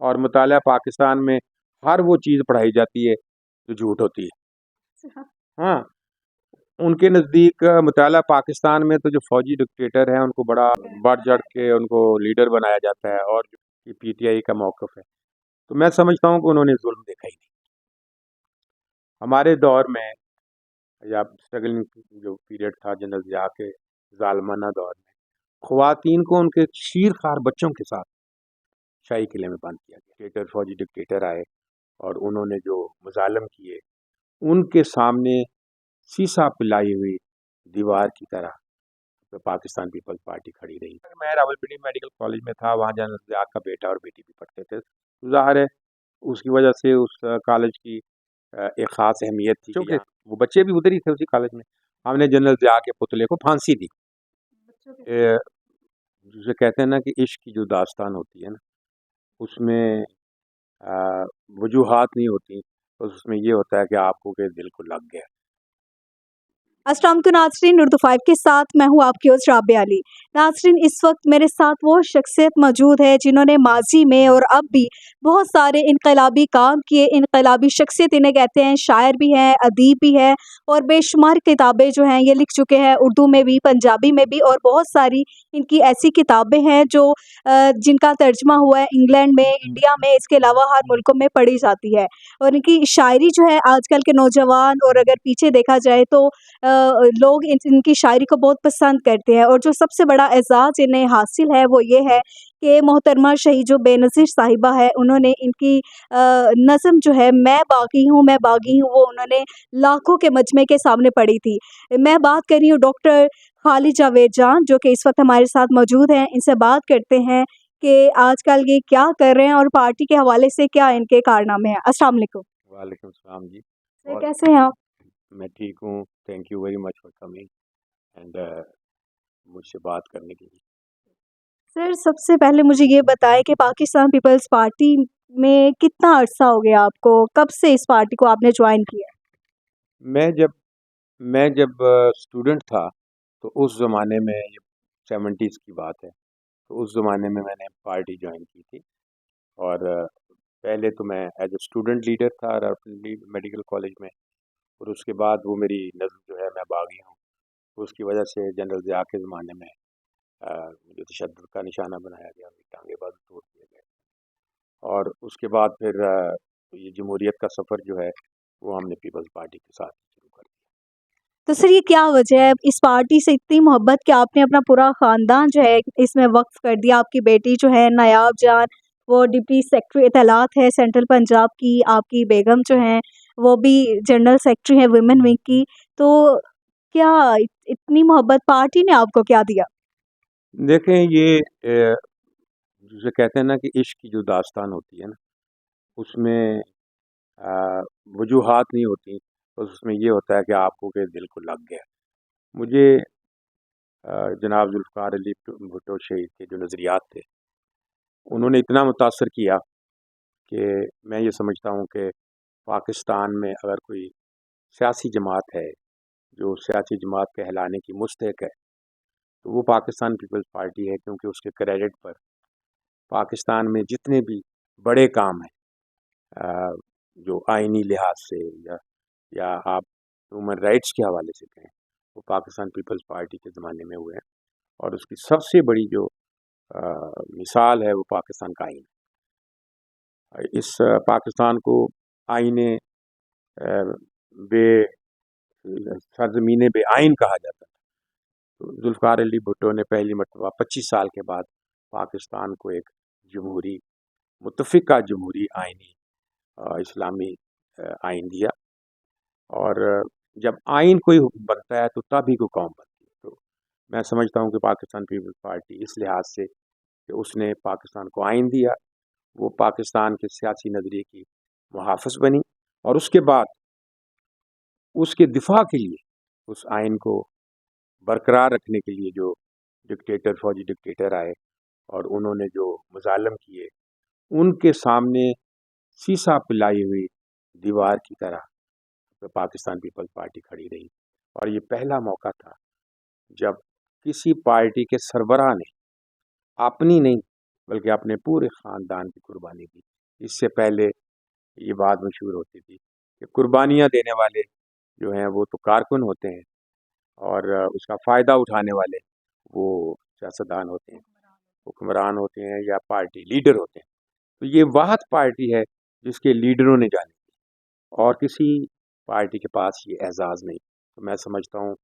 اور مطالعہ پاکستان میں ہر وہ چیز پڑھائی جاتی ہے جو جھوٹ ہوتی ہے. ہاں، ان کے نزدیک مطالعہ پاکستان میں تو جو فوجی ڈکٹیٹر ہیں ان کو بڑا بڑھ چڑھ کے ان کو لیڈر بنایا جاتا ہے، اور جو پی ٹی آئی کا موقف ہے تو میں سمجھتا ہوں کہ انہوں نے ظلم دیکھا ہی نہیں. ہمارے دور میں یا اسٹرگلنگ جو پیریڈ تھا جنرل ضیاء کے ظالمانہ دور میں، خواتین کو ان کے شیر خوار بچوں کے ساتھ شاہی قلعے میں بند کیا گیا. فوجی ڈکٹیٹر آئے اور انہوں نے جو مظالم کیے، ان کے سامنے سیسا پلائی ہوئی دیوار کی طرح پاکستان پیپلز پارٹی کھڑی رہی. میں راولپنڈی میڈیکل کالج میں تھا، وہاں جنرل ضیاء کا بیٹا اور بیٹی بھی پڑھتے تھے. ظاہر ہے اس کی وجہ سے اس کالج کی ایک خاص اہمیت تھی، کیونکہ وہ بچے بھی ادھر ہی تھے اسی کالج میں. ہم نے جنرل ضیاء کے پتلے کو پھانسی دی. جسے کہتے ہیں نا کہ عشق کی جو داستان ہوتی ہے نا، اس میں وجوہات نہیں ہوتی، بس اس میں یہ ہوتا ہے کہ آپ کو کہ دل کو لگ گیا. السلام علیکم ناظرین، اردو 5 کے ساتھ میں ہوں آپ کی ہوسٹ رابعہ علی. ناظرین، اس وقت میرے ساتھ وہ شخصیت موجود ہے جنہوں نے ماضی میں اور اب بھی بہت سارے انقلابی کام کیے. انقلابی شخصیت انہیں کہتے ہیں، شاعر بھی ہیں، ادیب بھی ہیں، اور بے شمار کتابیں جو ہیں یہ لکھ چکے ہیں، اردو میں بھی، پنجابی میں بھی، اور بہت ساری ان کی ایسی کتابیں ہیں جو جن کا ترجمہ ہوا ہے انگلینڈ میں، انڈیا میں، اس کے علاوہ ہر ملکوں میں پڑھی جاتی ہے. اور ان کی شاعری جو ہے آج کل کے نوجوان، اور اگر پیچھے دیکھا جائے تو لوگ ان کی شاعری کو بہت پسند کرتے ہیں. اور جو سب سے بڑا اعزاز انہیں حاصل ہے وہ یہ ہے کہ محترمہ شہید جو بے نظیر صاحبہ ہے، انہوں نے ان کی نظم جو ہے میں باغی ہوں میں باغی ہوں، وہ انہوں نے لاکھوں کے مجمع کے سامنے پڑھی تھی. میں بات کر رہی ہوں ڈاکٹر خالد جاوید جان، جو کہ اس وقت ہمارے ساتھ موجود ہیں. ان سے بات کرتے ہیں کہ آج کل یہ کیا کر رہے ہیں اور پارٹی کے حوالے سے کیا ان کے کارنامے ہیں. السلام علیکم. وعلیکم السلام جی. سر، کیسے ہیں آپ؟ میں ٹھیک ہوں، thank you very much for coming and مجھ سے بات کرنے کے لیے. سر، سب سے پہلے مجھے یہ بتائیں کہ پاکستان پیپلز پارٹی میں کتنا عرصہ ہو گیا آپ کو؟ کب سے اس پارٹی کو آپ نے جوائن کیا؟ میں جب اسٹوڈنٹ تھا تو اس زمانے میں، یہ 70s کی بات ہے، تو اس زمانے میں نے پارٹی جوائن کی تھی. اور پہلے تو میں ایز اے اسٹوڈنٹ لیڈر تھا راولپنڈی میڈیکل کالج میں، اور اس کے بعد وہ میری نظم جو ہے میں باغی ہوں، اس کی وجہ سے جنرل ضیاء کے زمانے میں مجھے تشدد کا نشانہ بنایا گیا، میری ٹانگیں بازو توڑ دیے گئے. اور اس کے بعد پھر یہ جمہوریت کا سفر جو ہے وہ ہم نے پیپلز پارٹی کے ساتھ شروع کر دیا. تو سر، یہ کیا وجہ ہے اس پارٹی سے اتنی محبت کہ آپ نے اپنا پورا خاندان جو ہے اس میں وقف کر دیا؟ آپ کی بیٹی جو ہے نایاب جان، وہ ڈپٹی سیکرٹری اطلاعات ہے سینٹرل پنجاب کی، آپ کی بیگم جو ہیں وہ بھی جنرل سیکرٹری ہے ویمن ونگ کی. تو کیا اتنی محبت پارٹی نے آپ کو کیا دیا؟ دیکھیں، یہ جسے کہتے ہیں نا کہ عشق کی جو داستان ہوتی ہے نا، اس میں وجوہات نہیں ہوتی، بس اس میں یہ ہوتا ہے کہ آپ کو کہ دل کو لگ گیا. مجھے جناب ذوالفقار علی بھٹو شہید کے جو نظریات تھے، انہوں نے اتنا متاثر کیا کہ میں یہ سمجھتا ہوں کہ پاکستان میں اگر کوئی سیاسی جماعت ہے جو سیاسی جماعت کہلانے کی مستحق ہے تو وہ پاکستان پیپلز پارٹی ہے، کیونکہ اس کے کریڈٹ پر پاکستان میں جتنے بھی بڑے کام ہیں جو آئینی لحاظ سے یا آپ ہیومن رائٹس کے حوالے سے کہیں، وہ پاکستان پیپلز پارٹی کے زمانے میں ہوئے ہیں. اور اس کی سب سے بڑی جو مثال ہے وہ پاکستان کا آئین ہے. اس پاکستان کو آئین بے سرزمین بے آئین کہا جاتا ہے. تو ذوالفقار علی بھٹو نے پہلی مرتبہ 25 سال کے بعد پاکستان کو ایک جمہوری متفقہ جمہوری آئینی اسلامی آئین دیا. اور جب آئین کوئی بنتا ہے تو تب ہی کوئی قوم بنتی ہے. تو میں سمجھتا ہوں کہ پاکستان پیپلز پارٹی اس لحاظ سے کہ اس نے پاکستان کو آئین دیا، وہ پاکستان کے سیاسی نظریے کی محافظ بنی، اور اس کے بعد اس کے دفاع کے لیے اس آئین کو برقرار رکھنے کے لیے جو فوجی ڈکٹیٹر آئے اور انہوں نے جو مظالم کیے، ان کے سامنے سیسا پلائی ہوئی دیوار کی طرح پاکستان پیپلز پارٹی کھڑی رہی. اور یہ پہلا موقع تھا جب کسی پارٹی کے سربراہ نے اپنی نہیں بلکہ اپنے پورے خاندان کی قربانی دی۔ اس سے پہلے یہ بات مشہور ہوتی تھی کہ قربانیاں دینے والے جو ہیں وہ تو کارکن ہوتے ہیں، اور اس کا فائدہ اٹھانے والے وہ سیاستدان ہوتے ہیں، حکمران ہوتے ہیں، یا پارٹی لیڈر ہوتے ہیں۔ تو یہ واحد پارٹی ہے جس کے لیڈروں نے جانی دی، اور کسی پارٹی کے پاس یہ اعزاز نہیں۔ تو میں سمجھتا ہوں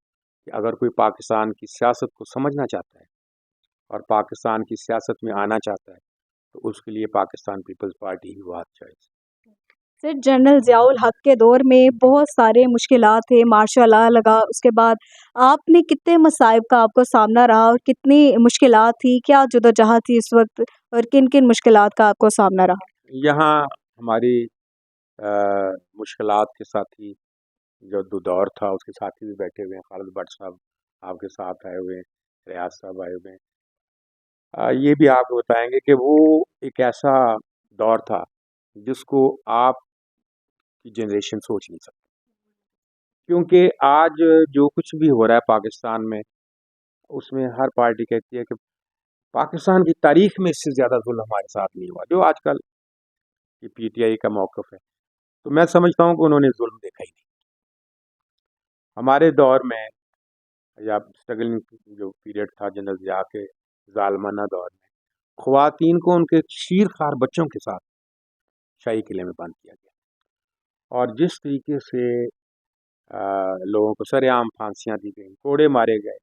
کہ اگر کوئی پاکستان کی سیاست کو سمجھنا چاہتا ہے اور پاکستان کی سیاست میں آنا چاہتا ہے تو اس کے لیے پاکستان پیپلز پارٹی ہی واحد چوائس ہے۔ سر، جنرل ضیاء الحق کے دور میں بہت سارے مشکلات تھے، مارشل لا لگا، اس کے بعد آپ نے کتنے مصائب کا آپ کو سامنا رہا اور کتنی مشکلات تھی، کیا جدوجہد تھی اس وقت، اور کن کن مشکلات کا آپ کو سامنا رہا؟ یہاں ہماری مشکلات کے ساتھی جو دور تھا اس کے ساتھی بھی بیٹھے ہوئے ہیں، خالد بٹ صاحب آپ کے ساتھ آئے ہوئے ہیں، ریاض صاحب آئے ہوئے ہیں۔ یہ بھی آپ کو بتائیں گے کہ وہ ایک ایسا دور تھا جس کو آپ کی جنریشن سوچ نہیں سکتی، کیونکہ آج جو کچھ بھی ہو رہا ہے پاکستان میں، اس میں ہر پارٹی کہتی ہے کہ پاکستان کی تاریخ میں اس سے زیادہ ظلم ہمارے ساتھ نہیں ہوا، جو آج کل کی پی ٹی آئی کا موقف ہے۔ تو میں سمجھتا ہوں کہ انہوں نے ظلم دیکھا ہی نہیں۔ ہمارے دور میں یا اسٹرگلنگ جو پیریڈ تھا جنرل ضیاء کے ظالمانہ دور میں، خواتین کو ان کے شیر خوار بچوں کے ساتھ شاہی قلعے میں بند کیا گیا، اور جس طریقے سے لوگوں کو سر عام پھانسیاں دی گئیں، کوڑے مارے گئے،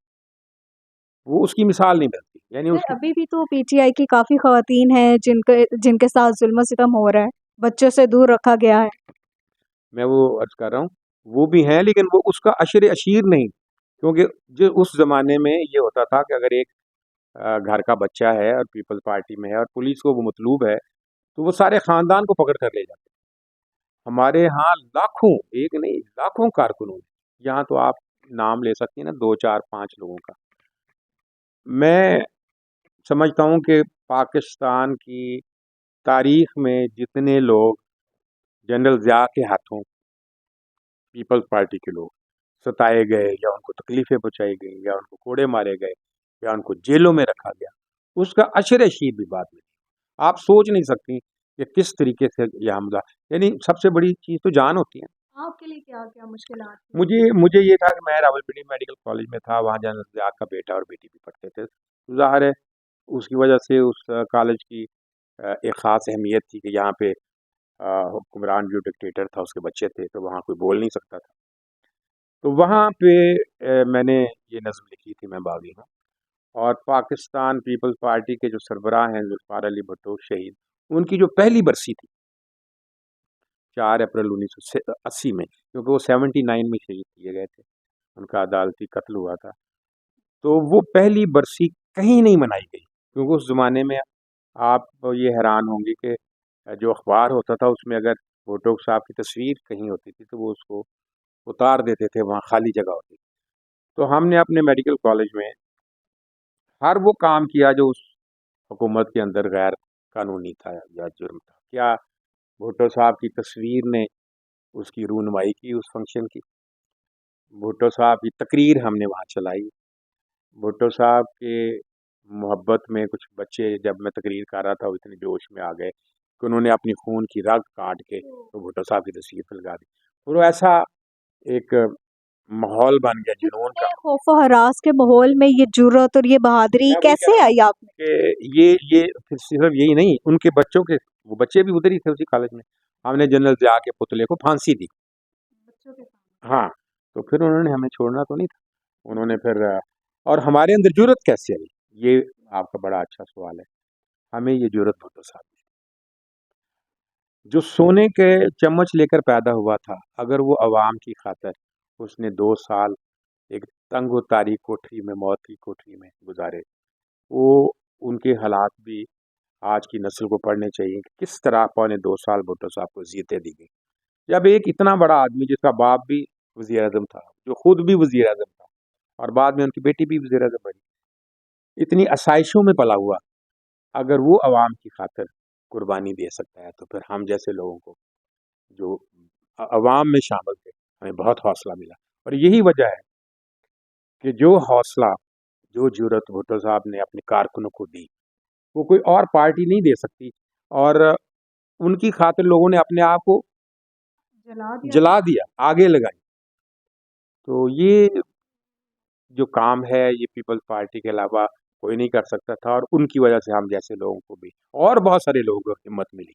وہ اس کی مثال نہیں ملتی۔ یعنی اس سر، ابھی بھی تو پی ٹی آئی کی کافی خواتین ہیں جن کے ساتھ ظلم و ستم ہو رہا ہے، بچوں سے دور رکھا گیا ہے۔ میں وہ عرض کر رہا ہوں وہ بھی ہیں، لیکن وہ اس کا عشر اشیر نہیں، کیونکہ جو اس زمانے میں یہ ہوتا تھا کہ اگر ایک گھر کا بچہ ہے اور پیپل پارٹی میں ہے اور پولیس کو وہ مطلوب ہے تو وہ سارے خاندان کو پکڑ کر لے جاتے۔ ہمارے ہاں لاکھوں، ایک نہیں لاکھوں کارکنوں ہیں، یہاں تو آپ نام لے سکتی ہیں نا، 2 4 5 لوگوں کا۔ میں سمجھتا ہوں کہ پاکستان کی تاریخ میں جتنے لوگ جنرل ضیاء کے ہاتھوں پیپلز پارٹی کے لوگ ستائے گئے، یا ان کو تکلیفیں پہنچائی گئیں، یا ان کو کوڑے مارے گئے، یا ان کو جیلوں میں رکھا گیا، اس کا عشر اشیر بھی بعد میں آپ سوچ نہیں سکتی کہ کس طریقے سے یہ حملہ، یعنی سب سے بڑی چیز تو جان ہوتی ہے۔ آپ کے لیے کیا کیا مشکلات تھیں؟ مجھے یہ تھا کہ میں راولپنڈی میڈیکل کالج میں تھا، وہاں جنرل ضیاء کا بیٹا اور بیٹی بھی پڑھتے تھے، ظاہر ہے اس کی وجہ سے اس کالج کی ایک خاص اہمیت تھی کہ یہاں پہ حکمران جو ڈکٹیٹر تھا اس کے بچے تھے، تو وہاں کوئی بول نہیں سکتا تھا۔ تو وہاں پہ میں نے یہ نظم لکھی تھی، میں باغی ہوں، اور پاکستان پیپلز پارٹی کے جو سربراہ ہیں ذوالفقار علی بھٹو شہید، ان کی جو پہلی برسی تھی 4 اپریل 1980 میں، کیونکہ وہ 79 میں شہید کیے گئے تھے، ان کا عدالتی قتل ہوا تھا، تو وہ پہلی برسی کہیں نہیں منائی گئی، کیونکہ اس زمانے میں آپ یہ حیران ہوں گے کہ جو اخبار ہوتا تھا اس میں اگر بھٹو صاحب کی تصویر کہیں ہوتی تھی تو وہ اس کو اتار دیتے تھے، وہاں خالی جگہ ہوتی تھی۔ تو ہم نے اپنے میڈیکل کالج میں ہر وہ کام کیا جو اس حکومت کے اندر غیر قانونی تھا یا جرم تھا۔ کیا بھٹو صاحب کی تصویر نے اس کی رونمائی کی اس فنکشن کی، بھٹو صاحب کی تقریر ہم نے وہاں چلائی، بھٹو صاحب کے محبت میں کچھ بچے جب میں تقریر کر رہا تھا وہ اتنے جوش میں آ گئے کہ انہوں نے اپنی خون کی رگ کاٹ کے تو بھٹو صاحب کی تصویر پہ لگا دی، اور وہ ایسا ایک ماحول بن گیا جنون کا۔ اتنے خوف و ہراس کے ماحول میں یہ جرت اور یہ بہادری میں وہی کہہ کیسے رہا ہوں آئی آپ میں؟ کہ یہ پھر صرف یہی نہیں، ان کے بچوں کے وہ بچے بھی ادھر ہی تھے اسی کالج میں، ہم نے جنرل ضیاء کے پتلے کو پھانسی دی۔ بچوں کے ساتھ؟ ہاں، تو پھر انہوں نے ہمیں چھوڑنا تو نہیں تھا، انہوں نے پھر اور ہمارے اندر جرت کیسے آئی، یہ آپ کا بڑا اچھا سوال ہے۔ ہمیں یہ جرت بھٹو صاحب نے، جو سونے کے چمچ لے کر پیدا ہوا تھا، اگر وہ عوام کی خاطر اس نے 2 سال ایک تنگ و تاریک کوٹری میں، موت کی کوٹری میں گزارے، وہ ان کے حالات بھی آج کی نسل کو پڑھنے چاہیے کہ کس طرح 2.25 سال بھٹو صاحب کو زیتے دی گئی، جب ایک اتنا بڑا آدمی جس کا باپ بھی وزیر اعظم تھا، جو خود بھی وزیر اعظم تھا، اور بعد میں ان کی بیٹی بھی وزیر اعظم بنی، اتنی آسائشوں میں پلا ہوا، اگر وہ عوام کی خاطر قربانی دے سکتا ہے تو پھر ہم جیسے لوگوں کو جو عوام میں شامل تھے ہمیں بہت حوصلہ ملا، اور یہی وجہ ہے کہ جو حوصلہ جو جرت بھٹو صاحب نے اپنے کارکنوں کو دی، وہ کوئی اور پارٹی نہیں دے سکتی، اور ان کی خاطر لوگوں نے اپنے آپ کو جلا دیا، آگے لگائی۔ تو یہ جو کام ہے یہ پیپلز پارٹی کے علاوہ کوئی نہیں کر سکتا تھا، اور ان کی وجہ سے ہم جیسے لوگوں کو بھی اور بہت سارے لوگوں کو ہمت ملی۔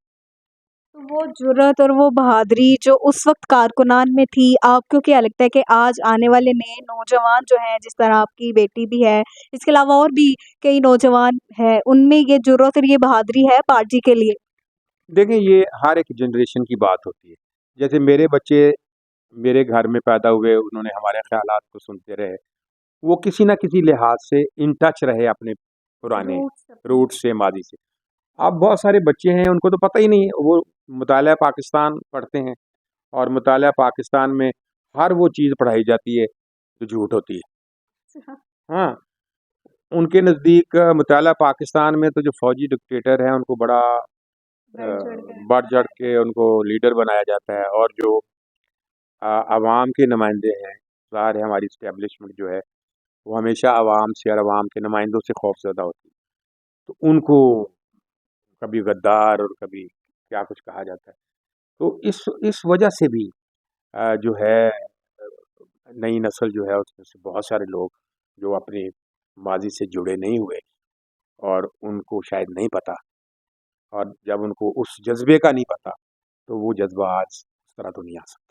تو وہ جرأت اور وہ بہادری جو اس وقت کارکنان میں تھی، آپ کو کیا لگتا ہے کہ آج آنے والے نئے نوجوان جو ہیں، جس طرح آپ کی بیٹی بھی ہے، اس کے علاوہ اور بھی کئی نوجوان ہیں، ان میں یہ جرأت اور یہ بہادری ہے پارٹی کے لیے؟ دیکھیں، یہ ہر ایک جنریشن کی بات ہوتی ہے۔ جیسے میرے بچے میرے گھر میں پیدا ہوئے، انہوں نے ہمارے خیالات کو سنتے رہے، وہ کسی نہ کسی لحاظ سے ان ٹچ رہے اپنے پرانے روٹ سے، ماضی سے۔ اب بہت سارے بچے ہیں ان کو تو پتہ ہی نہیں ہے، وہ مطالعہ پاکستان پڑھتے ہیں، اور مطالعہ پاکستان میں ہر وہ چیز پڑھائی جاتی ہے جو جھوٹ ہوتی ہے۔ ہاں، ان کے نزدیک مطالعہ پاکستان میں تو جو فوجی ڈکٹیٹر ہیں ان کو بڑا بڑھ چڑھ کے ان کو لیڈر بنایا جاتا ہے، اور جو عوام کے نمائندے ہیں، ظاہر ہے ہماری اسٹیبلشمنٹ جو ہے وہ ہمیشہ عوام سے اور عوام کے نمائندوں سے خوف زدہ ہوتی ہے، تو ان کو کبھی غدار اور کبھی کیا کچھ کہا جاتا ہے۔ تو اس وجہ سے بھی جو ہے نئی نسل جو ہے اس میں سے بہت سارے لوگ جو اپنے ماضی سے جڑے نہیں ہوئے، اور ان کو شاید نہیں پتہ، اور جب ان کو اس جذبے کا نہیں پتہ تو وہ جذبہ آج اس طرح تو نہیں آ سکتا۔